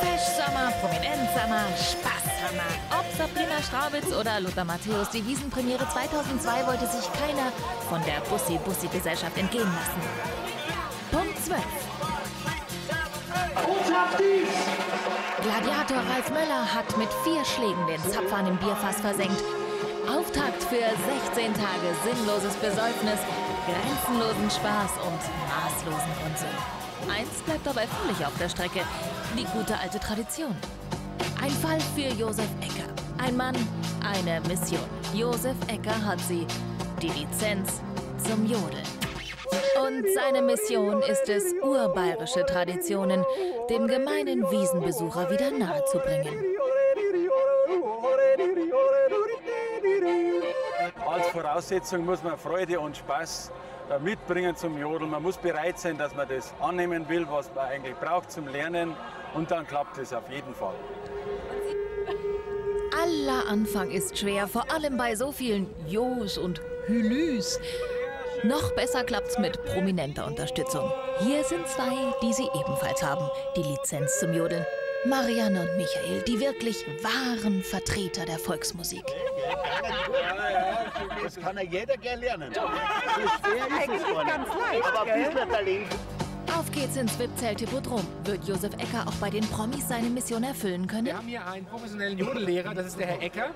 Fischsommer, Prominenzsommer, Spaßhammer. Ob Sabrina Straubitz oder Lothar Matthäus, die Wiesenpremiere 2002 wollte sich keiner von der Bussi-Bussi-Gesellschaft entgehen lassen. Punkt 12. Gladiator Ralf Möller hat mit 4 Schlägen den Zapfhahn im Bierfass versenkt. Auftakt für 16 Tage sinnloses Besäufnis, grenzenlosen Spaß und maßlosen Unsinn. Eins bleibt dabei völlig auf der Strecke: die gute alte Tradition. Ein Fall für Josef Ecker. Ein Mann, eine Mission. Josef Ecker hat sie: die Lizenz zum Jodeln. Und seine Mission ist es, urbayerische Traditionen dem gemeinen Wiesenbesucher wieder nahezubringen. Als Voraussetzung muss man Freude und Spaß mitbringen zum Jodeln. Man muss bereit sein, dass man das annehmen will, was man eigentlich braucht zum Lernen. Und dann klappt es auf jeden Fall. Aller Anfang ist schwer, vor allem bei so vielen Jos und Hülüs. Noch besser klappt's mit prominenter Unterstützung. Hier sind 2, die sie ebenfalls haben: die Lizenz zum Jodeln. Marianne und Michael, die wirklich wahren Vertreter der Volksmusik. Das kann ja jeder gerne lernen. So schwer ist es gar nicht. Aber ein bisschen Talent. Auf geht's ins VIP-Zelt Hippodrom. Wird Josef Ecker auch bei den Promis seine Mission erfüllen können? Wir haben hier einen professionellen Jodellehrer, das ist der Herr Ecker.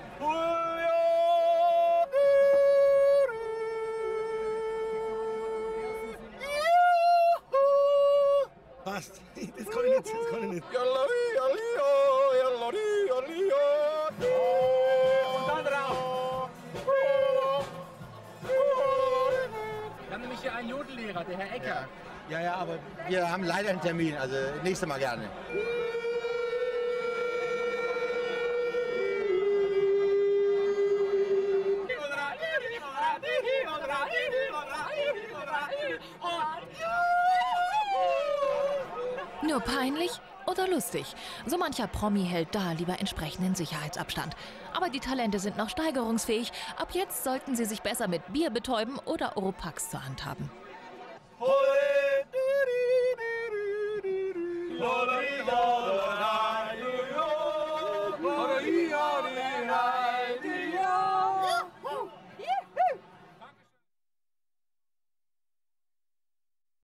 Passt. Das kann ich nicht, das kann ich nicht. Und dann rauf. Wir haben nämlich hier einen Jodellehrer, der Herr Ecker. Ja, aber wir haben leider einen Termin, also nächstes Mal gerne. Nur peinlich oder lustig? So mancher Promi hält da lieber entsprechenden Sicherheitsabstand. Aber die Talente sind noch steigerungsfähig. Ab jetzt sollten sie sich besser mit Bier betäuben oder Oropax zur Hand haben.